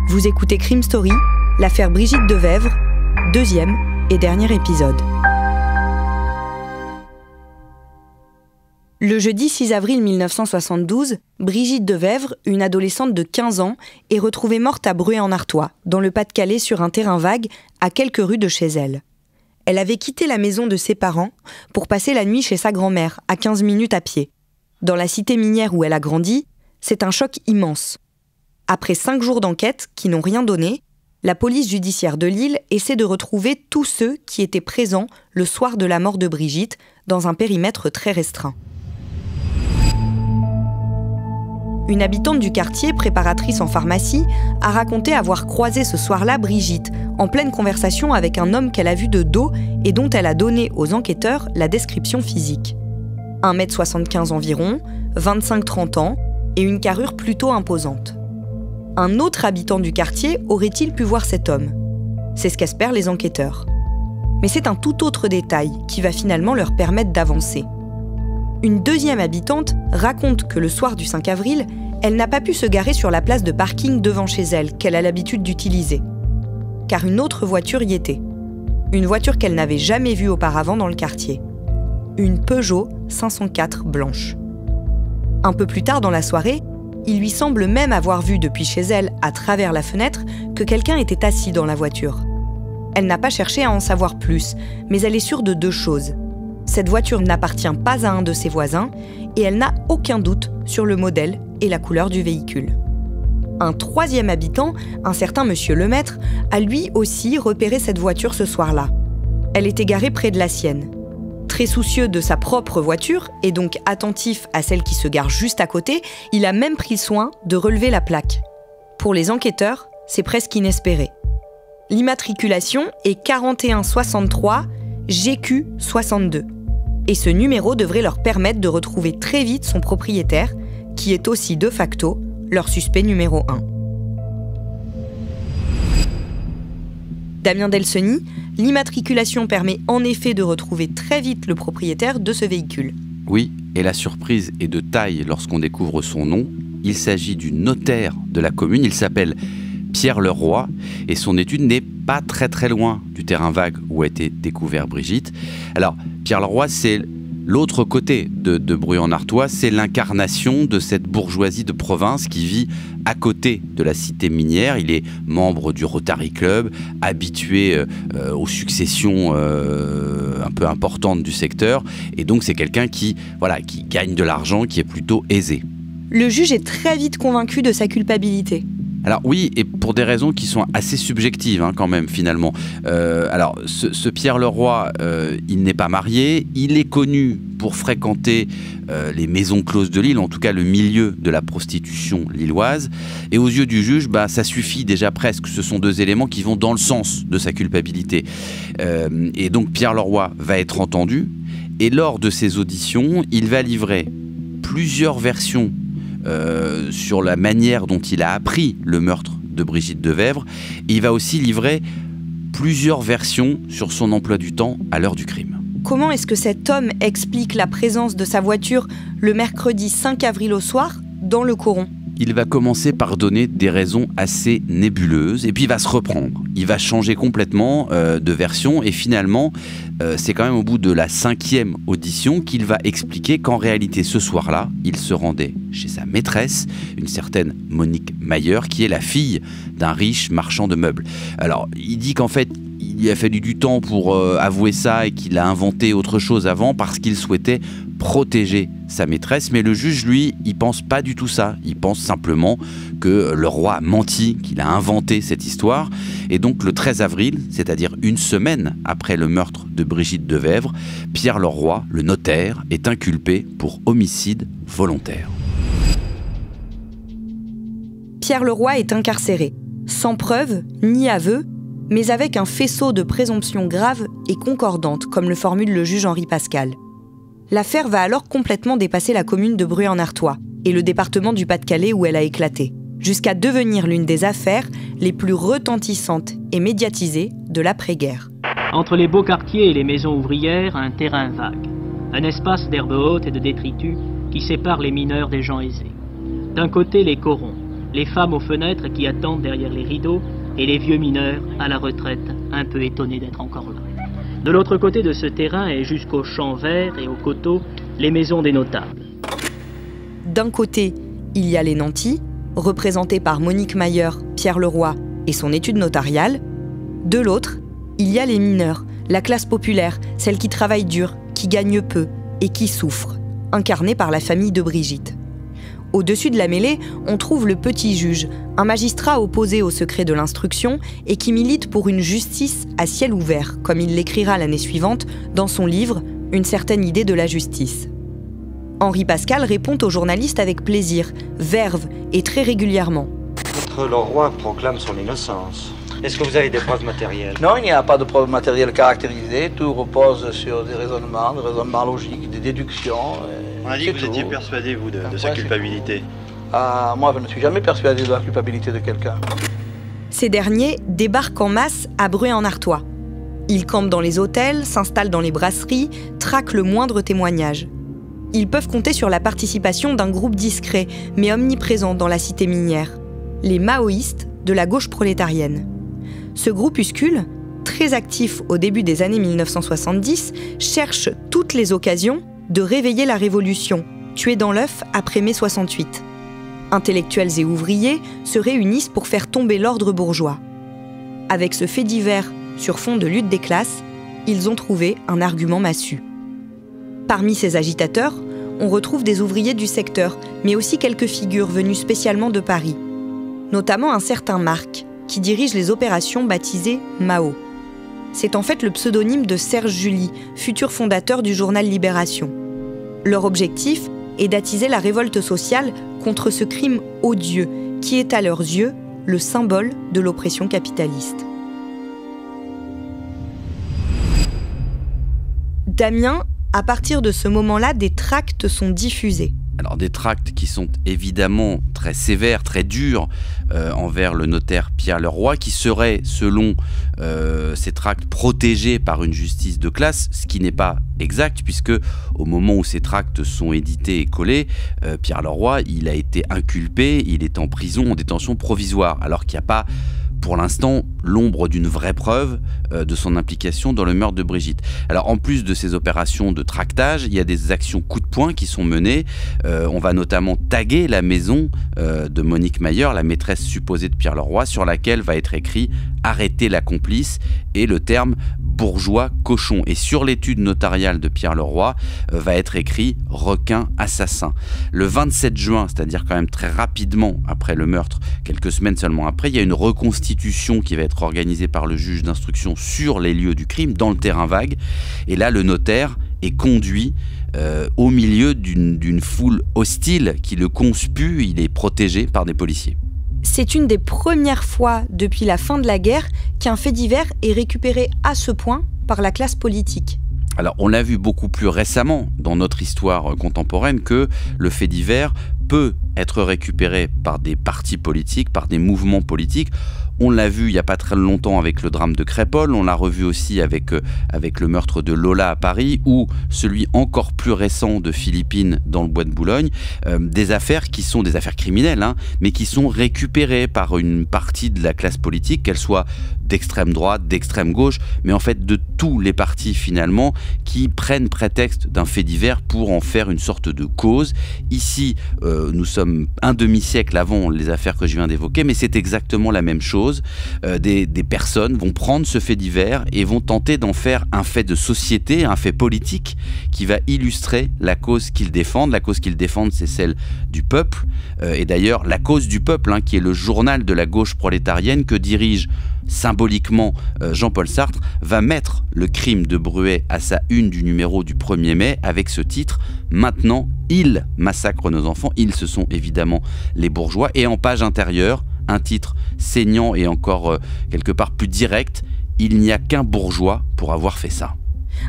Vous écoutez Crime Story, l'affaire Brigitte Devèvre, deuxième et dernier épisode. Le jeudi 6 avril 1972, Brigitte Devèvre, une adolescente de 15 ans, est retrouvée morte à Bruay-en-Artois, dans le Pas-de-Calais sur un terrain vague, à quelques rues de chez elle. Elle avait quitté la maison de ses parents pour passer la nuit chez sa grand-mère, à 15 minutes à pied. Dans la cité minière où elle a grandi, c'est un choc immense. Après 5 jours d'enquête qui n'ont rien donné, la police judiciaire de Lille essaie de retrouver tous ceux qui étaient présents le soir de la mort de Brigitte, dans un périmètre très restreint. Une habitante du quartier, préparatrice en pharmacie, a raconté avoir croisé ce soir-là Brigitte, en pleine conversation avec un homme qu'elle a vu de dos et dont elle a donné aux enquêteurs la description physique. 1m75 environ, 25-30 ans et une carrure plutôt imposante. Un autre habitant du quartier aurait-il pu voir cet homme ? C'est ce qu'espèrent les enquêteurs. Mais c'est un tout autre détail qui va finalement leur permettre d'avancer. Une deuxième habitante raconte que le soir du 5 avril, elle n'a pas pu se garer sur la place de parking devant chez elle, qu'elle a l'habitude d'utiliser. Car une autre voiture y était. Une voiture qu'elle n'avait jamais vue auparavant dans le quartier. Une Peugeot 504 blanche. Un peu plus tard dans la soirée, il lui semble même avoir vu depuis chez elle, à travers la fenêtre, que quelqu'un était assis dans la voiture. Elle n'a pas cherché à en savoir plus, mais elle est sûre de 2 choses. Cette voiture n'appartient pas à un de ses voisins et elle n'a aucun doute sur le modèle et la couleur du véhicule. Un troisième habitant, un certain monsieur Lemaître, a lui aussi repéré cette voiture ce soir-là. Elle était garée près de la sienne. Très soucieux de sa propre voiture et donc attentif à celle qui se gare juste à côté, il a même pris soin de relever la plaque. Pour les enquêteurs, c'est presque inespéré. L'immatriculation est 4163 GQ62. Et ce numéro devrait leur permettre de retrouver très vite son propriétaire, qui est aussi de facto leur suspect numéro 1. Damien Delseny, l'immatriculation permet en effet de retrouver très vite le propriétaire de ce véhicule. Oui, et la surprise est de taille lorsqu'on découvre son nom. Il s'agit du notaire de la commune, il s'appelle Pierre Leroy, et son étude n'est pas très loin du terrain vague où a été découvert Brigitte. Alors, Pierre Leroy, c'est l'autre côté de Bruay-en-Artois, c'est l'incarnation de cette bourgeoisie de province qui vit à côté de la cité minière. Il est membre du Rotary Club, habitué aux successions un peu importantes du secteur, et donc c'est quelqu'un qui gagne de l'argent, qui est plutôt aisé. Le juge est très vite convaincu de sa culpabilité. Alors oui, et pour des raisons qui sont assez subjectives quand même finalement. Alors ce Pierre Leroy, il n'est pas marié, il est connu pour fréquenter les maisons closes de Lille, en tout cas le milieu de la prostitution lilloise. Et aux yeux du juge, ça suffit déjà presque, ce sont 2 éléments qui vont dans le sens de sa culpabilité. Et donc Pierre Leroy va être entendu, et lors de ses auditions, il va livrer plusieurs versions sur la manière dont il a appris le meurtre de Brigitte Devèvre. Et il va aussi livrer plusieurs versions sur son emploi du temps à l'heure du crime. Comment est-ce que cet homme explique la présence de sa voiture le mercredi 5 avril au soir dans le Coron ? Il va commencer par donner des raisons assez nébuleuses et puis il va se reprendre. Il va changer complètement de version et finalement, c'est quand même au bout de la 5e audition qu'il va expliquer qu'en réalité ce soir-là, il se rendait chez sa maîtresse, une certaine Monique Mayer, qui est la fille d'un riche marchand de meubles. Alors, il dit qu'en fait, il a fallu du temps pour avouer ça et qu'il a inventé autre chose avant parce qu'il souhaitait protéger sa maîtresse, mais le juge, lui, il pense pas du tout ça. Il pense simplement que le roi a menti, qu'il a inventé cette histoire. Et donc le 13 avril, c'est-à-dire une semaine après le meurtre de Brigitte Devèvre, Pierre Leroy, le notaire, est inculpé pour homicide volontaire. Pierre Leroy est incarcéré, sans preuve ni aveu, mais avec un faisceau de présomptions graves et concordantes, comme le formule le juge Henri Pascal. L'affaire va alors complètement dépasser la commune de Bruay-en-Artois et le département du Pas-de-Calais où elle a éclaté, jusqu'à devenir l'une des affaires les plus retentissantes et médiatisées de l'après-guerre. Entre les beaux quartiers et les maisons ouvrières, un terrain vague. Un espace d'herbe haute et de détritus qui sépare les mineurs des gens aisés. D'un côté, les corons, les femmes aux fenêtres qui attendent derrière les rideaux et les vieux mineurs à la retraite, un peu étonnés d'être encore là. De l'autre côté de ce terrain et jusqu'aux champs verts et aux coteaux, les maisons des notables. D'un côté, il y a les nantis, représentés par Monique Mayer, Pierre Leroy et son étude notariale. De l'autre, il y a les mineurs, la classe populaire, celle qui travaille dur, qui gagne peu et qui souffre, incarnée par la famille de Brigitte. Au-dessus de la mêlée, on trouve le petit juge, un magistrat opposé au secret de l'instruction et qui milite pour une justice à ciel ouvert, comme il l'écrira l'année suivante dans son livre « Une certaine idée de la justice ». Henri Pascal répond aux journalistes avec plaisir, verve et très régulièrement. Maître Leroy proclame son innocence. Est-ce que vous avez des preuves matérielles? Non, il n'y a pas de preuves matérielles caractérisées. Tout repose sur des raisonnements logiques, des déductions. On a dit que vous étiez persuadé, vous, de sa culpabilité. Moi, je ne suis jamais persuadé de la culpabilité de quelqu'un. Ces derniers débarquent en masse à Bruay-en-Artois. Ils campent dans les hôtels, s'installent dans les brasseries, traquent le moindre témoignage. Ils peuvent compter sur la participation d'un groupe discret, mais omniprésent dans la cité minière, les maoïstes de la gauche prolétarienne. Ce groupuscule, très actif au début des années 1970, cherche toutes les occasions de réveiller la révolution, tuée dans l'œuf après mai 68. Intellectuels et ouvriers se réunissent pour faire tomber l'ordre bourgeois. Avec ce fait divers sur fond de lutte des classes, ils ont trouvé un argument massue. Parmi ces agitateurs, on retrouve des ouvriers du secteur, mais aussi quelques figures venues spécialement de Paris. Notamment un certain Marc, qui dirige les opérations baptisées Mao. C'est en fait le pseudonyme de Serge July, futur fondateur du journal Libération. Leur objectif est d'attiser la révolte sociale contre ce crime odieux, qui est à leurs yeux le symbole de l'oppression capitaliste. Damien, à partir de ce moment-là, des tracts sont diffusés. Alors des tracts qui sont évidemment très sévères, très durs envers le notaire Pierre Leroy, qui serait, selon ces tracts, protégé par une justice de classe, ce qui n'est pas exact, puisque au moment où ces tracts sont édités et collés, Pierre Leroy, il a été inculpé, il est en prison, en détention provisoire, alors qu'il n'y a pas, pour l'instant, l'ombre d'une vraie preuve de son implication dans le meurtre de Brigitte. Alors en plus de ces opérations de tractage, il y a des actions coup de poing qui sont menées. On va notamment taguer la maison de Monique Mayer, la maîtresse supposée de Pierre Leroy, sur laquelle va être écrit « Arrêtez la complice » et le terme « bourgeois cochon ». Et sur l'étude notariale de Pierre Leroy va être écrit « requin assassin ». Le 27 juin, c'est-à-dire quand même très rapidement après le meurtre, quelques semaines seulement après, il y a une reconstitution qui va être organisée par le juge d'instruction sur les lieux du crime, dans le terrain vague. Et là, le notaire est conduit au milieu d'une foule hostile qui le conspue. Il est protégé par des policiers. C'est une des premières fois depuis la fin de la guerre qu'un fait divers est récupéré à ce point par la classe politique. Alors, on l'a vu beaucoup plus récemment dans notre histoire contemporaine que le fait divers peut être récupéré par des partis politiques, par des mouvements politiques. On l'a vu il n'y a pas très longtemps avec le drame de Crépol, on l'a revu aussi avec le meurtre de Lola à Paris, ou celui encore plus récent de Philippine dans le bois de Boulogne, des affaires qui sont des affaires criminelles, mais qui sont récupérées par une partie de la classe politique, qu'elle soit d'extrême droite, d'extrême gauche, mais en fait de tous les partis finalement, qui prennent prétexte d'un fait divers pour en faire une sorte de cause. Ici, nous sommes un demi-siècle avant les affaires que je viens d'évoquer, mais c'est exactement la même chose. Des personnes vont prendre ce fait divers et vont tenter d'en faire un fait de société, un fait politique qui va illustrer la cause qu'ils défendent. La cause qu'ils défendent, c'est celle du peuple. Et d'ailleurs, la cause du peuple, qui est le journal de la gauche prolétarienne que dirige symboliquement Jean-Paul Sartre, va mettre le crime de Bruay à sa une du numéro du 1er mai avec ce titre « Maintenant, ils massacrent nos enfants ». Ils, ce sont évidemment les bourgeois. Et en page intérieure, un titre saignant et encore quelque part plus direct, « Il n'y a qu'un bourgeois pour avoir fait ça ».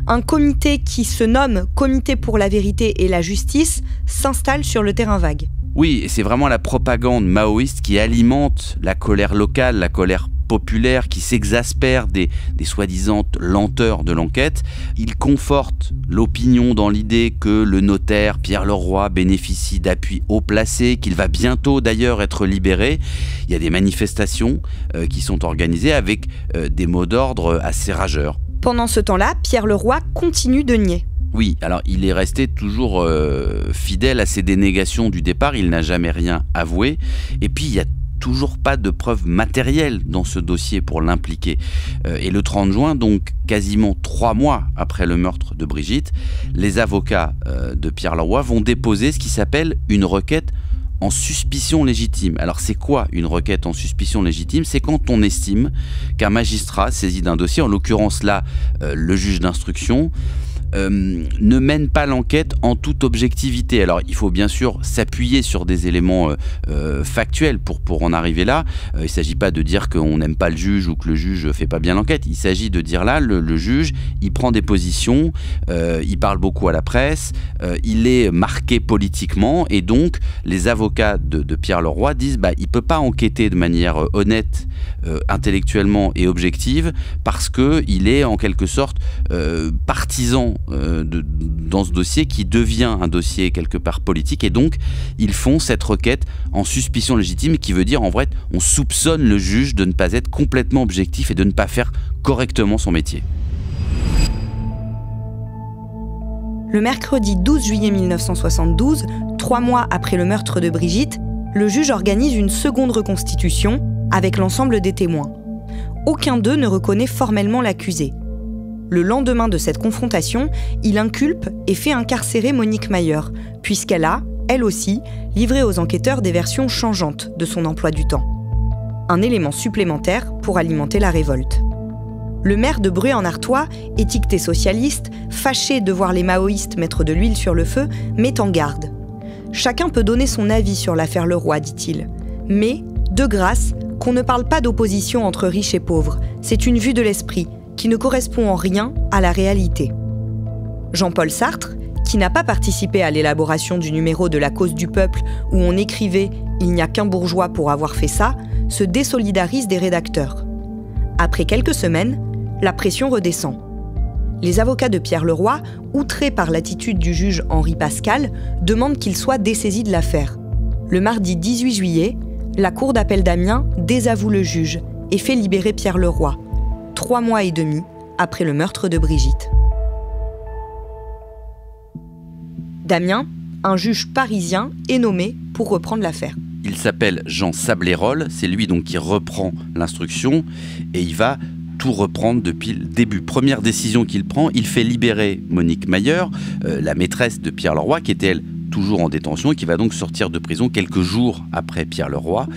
Un comité qui se nomme Comité pour la vérité et la justice s'installe sur le terrain vague. Oui, et c'est vraiment la propagande maoïste qui alimente la colère locale, la colère populaire qui s'exaspère des soi-disant lenteurs de l'enquête. Il conforte l'opinion dans l'idée que le notaire Pierre Leroy bénéficie d'appuis haut placés, qu'il va bientôt d'ailleurs être libéré. Il y a des manifestations qui sont organisées avec des mots d'ordre assez rageurs. Pendant ce temps-là, Pierre Leroy continue de nier. Oui, alors il est resté toujours fidèle à ses dénégations du départ, il n'a jamais rien avoué. Et puis il n'y a toujours pas de preuves matérielles dans ce dossier pour l'impliquer. Et le 30 juin, donc quasiment 3 mois après le meurtre de Brigitte, les avocats de Pierre Leroy vont déposer ce qui s'appelle une requête en suspicion légitime. Alors c'est quoi une requête en suspicion légitime? C'est quand on estime qu'un magistrat saisi d'un dossier, en l'occurrence là le juge d'instruction, ne mène pas l'enquête en toute objectivité. Alors il faut bien sûr s'appuyer sur des éléments factuels pour en arriver là. Il ne s'agit pas de dire qu'on n'aime pas le juge ou que le juge ne fait pas bien l'enquête. Il s'agit de dire là, le juge, il prend des positions, il parle beaucoup à la presse, il est marqué politiquement et donc les avocats de Pierre Leroy disent il ne peut pas enquêter de manière honnête, intellectuellement et objective parce qu'il est en quelque sorte partisan dans ce dossier qui devient un dossier quelque part politique et donc ils font cette requête en suspicion légitime qui veut dire en vrai on soupçonne le juge de ne pas être complètement objectif et de ne pas faire correctement son métier. Le mercredi 12 juillet 1972, 3 mois après le meurtre de Brigitte, le juge organise une seconde reconstitution avec l'ensemble des témoins. Aucun d'eux ne reconnaît formellement l'accusé. Le lendemain de cette confrontation, il inculpe et fait incarcérer Monique Mayer, puisqu'elle a, elle aussi, livré aux enquêteurs des versions changeantes de son emploi du temps. Un élément supplémentaire pour alimenter la révolte. Le maire de Bruay-en-Artois, étiqueté socialiste, fâché de voir les maoïstes mettre de l'huile sur le feu, met en garde. Chacun peut donner son avis sur l'affaire Leroy, dit-il. Mais, de grâce, qu'on ne parle pas d'opposition entre riches et pauvres. C'est une vue de l'esprit qui ne correspond en rien à la réalité. Jean-Paul Sartre, qui n'a pas participé à l'élaboration du numéro de La Cause du Peuple où on écrivait « Il n'y a qu'un bourgeois pour avoir fait ça », se désolidarise des rédacteurs. Après quelques semaines, la pression redescend. Les avocats de Pierre Leroy, outrés par l'attitude du juge Henri Pascal, demandent qu'il soit dessaisi de l'affaire. Le mardi 18 juillet, la cour d'appel d'Amiens désavoue le juge et fait libérer Pierre Leroy, 3 mois et demi après le meurtre de Brigitte. D'Amiens, un juge parisien est nommé pour reprendre l'affaire. Il s'appelle Jean Sablérol, c'est lui donc qui reprend l'instruction et il va tout reprendre depuis le début. Première décision qu'il prend, il fait libérer Monique Mayer, la maîtresse de Pierre Leroy, qui était elle toujours en détention et qui va donc sortir de prison quelques jours après Pierre Leroy.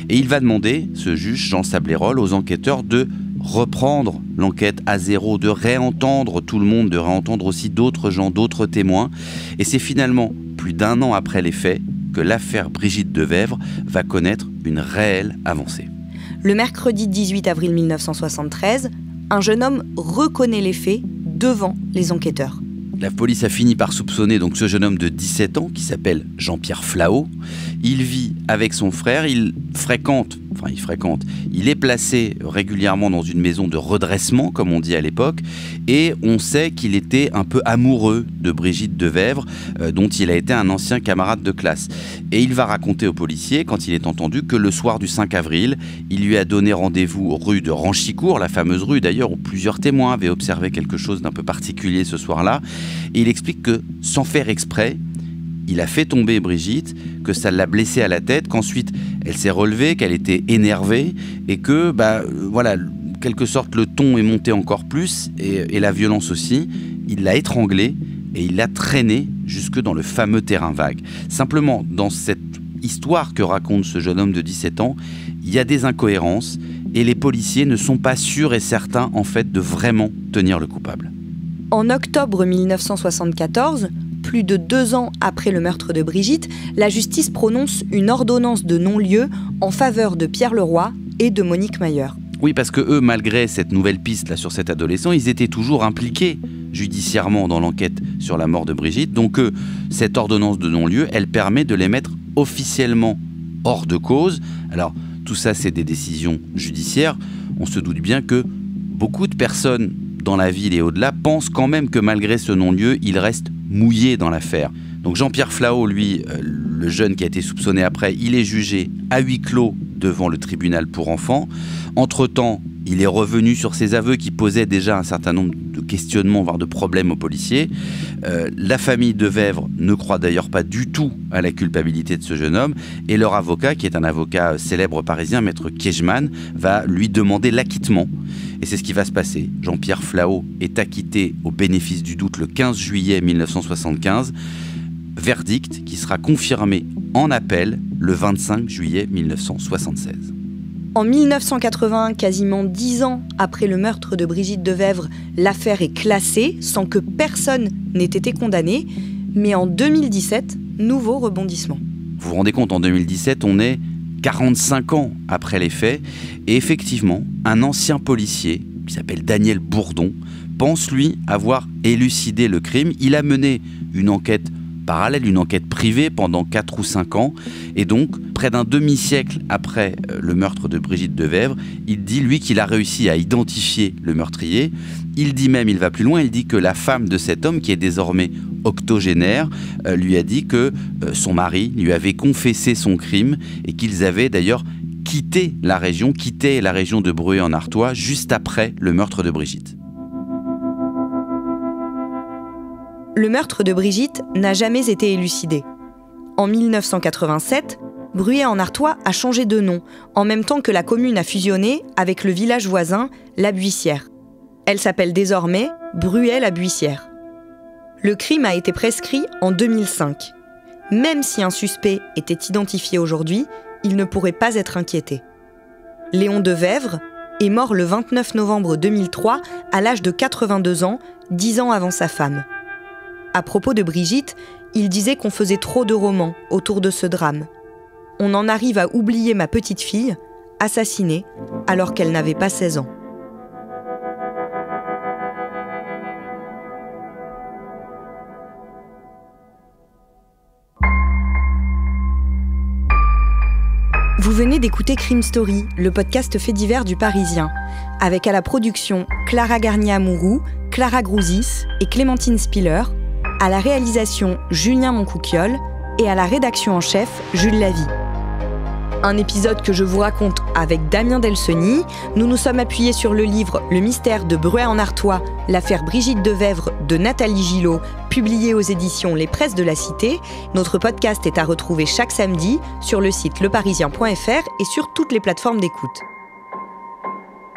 Et il va demander, ce juge Jean Sablérol, aux enquêteurs de reprendre l'enquête à zéro, de réentendre tout le monde, de réentendre aussi d'autres gens, d'autres témoins. Et c'est finalement plus d'1 an après les faits que l'affaire Brigitte Devèvre va connaître une réelle avancée. Le mercredi 18 avril 1973, un jeune homme reconnaît les faits devant les enquêteurs. La police a fini par soupçonner donc ce jeune homme de 17 ans qui s'appelle Jean-Pierre Flao. Il vit avec son frère, il est placé régulièrement dans une maison de redressement, comme on dit à l'époque, et on sait qu'il était un peu amoureux de Brigitte Devèvre, dont il a été un ancien camarade de classe. Et il va raconter aux policiers, quand il est entendu, que le soir du 5 avril, il lui a donné rendez-vous rue de Ranchycourt, la fameuse rue d'ailleurs où plusieurs témoins avaient observé quelque chose d'un peu particulier ce soir-là. Et il explique que, sans faire exprès, il a fait tomber Brigitte, que ça l'a blessée à la tête, qu'ensuite elle s'est relevée, qu'elle était énervée et que, quelque sorte, le ton est monté encore plus et la violence aussi. Il l'a étranglée et il l'a traînée jusque dans le fameux terrain vague. Simplement, dans cette histoire que raconte ce jeune homme de 17 ans, il y a des incohérences et les policiers ne sont pas sûrs et certains, en fait, de vraiment tenir le coupable. En octobre 1974, plus de 2 ans après le meurtre de Brigitte, la justice prononce une ordonnance de non-lieu en faveur de Pierre Leroy et de Monique Mayer. Oui, parce que eux, malgré cette nouvelle piste là sur cet adolescent, ils étaient toujours impliqués judiciairement dans l'enquête sur la mort de Brigitte. Donc cette ordonnance de non-lieu, elle permet de les mettre officiellement hors de cause. Alors, tout ça c'est des décisions judiciaires, on se doute bien que beaucoup de personnes dans la ville et au-delà pensent quand même que malgré ce non-lieu, il reste mouillé dans l'affaire. Donc Jean-Pierre Flahault, lui, le jeune qui a été soupçonné après, il est jugé à huis clos devant le tribunal pour enfants. Entre-temps, il est revenu sur ses aveux qui posaient déjà un certain nombre de questionnements, voire de problèmes aux policiers. La famille Devèvre ne croit d'ailleurs pas du tout à la culpabilité de ce jeune homme. Et leur avocat, qui est un avocat célèbre parisien, Maître Kiechman, va lui demander l'acquittement. Et c'est ce qui va se passer. Jean-Pierre Flahault est acquitté au bénéfice du doute le 15 juillet 1975. Verdict qui sera confirmé en appel le 25 juillet 1976. En 1980, quasiment 10 ans après le meurtre de Brigitte Devèvre, l'affaire est classée sans que personne n'ait été condamné. Mais en 2017, nouveau rebondissement. Vous vous rendez compte, en 2017, on est 45 ans après les faits. Et effectivement, un ancien policier, qui s'appelle Daniel Bourdon, pense lui avoir élucidé le crime. Il a mené une enquête parallèle, une enquête privée pendant 4 ou 5 ans. Et donc, près d'un demi-siècle après le meurtre de Brigitte Devèvre, il dit, lui, qu'il a réussi à identifier le meurtrier. Il dit même, il va plus loin, il dit que la femme de cet homme, qui est désormais octogénaire, lui a dit que son mari lui avait confessé son crime et qu'ils avaient d'ailleurs quitté la région de Bruay-en-Artois juste après le meurtre de Brigitte. Le meurtre de Brigitte n'a jamais été élucidé. En 1987, Bruay-en-Artois a changé de nom, en même temps que la commune a fusionné avec le village voisin, La Buissière. Elle s'appelle désormais Bruay-la-Buissière. Le crime a été prescrit en 2005. Même si un suspect était identifié aujourd'hui, il ne pourrait pas être inquiété. Léon Devèvre est mort le 29 novembre 2003 à l'âge de 82 ans, 10 ans avant sa femme. À propos de Brigitte, il disait qu'on faisait trop de romans autour de ce drame. On en arrive à oublier ma petite fille, assassinée alors qu'elle n'avait pas 16 ans. Vous venez d'écouter Crime Story, le podcast fait divers du Parisien, avec à la production Clara Garnier-Amouroux, Clara Grouzis et Clémentine Spiller, à la réalisation Julien Moncouquiol et à la rédaction en chef Jules Lavie. Un épisode que je vous raconte avec Damien Delseny. Nous nous sommes appuyés sur le livre Le mystère de Bruay-en-Artois, l'affaire Brigitte Devèvre de Nathalie Gillot, publié aux éditions Les Presses de la Cité. Notre podcast est à retrouver chaque samedi sur le site leparisien.fr et sur toutes les plateformes d'écoute.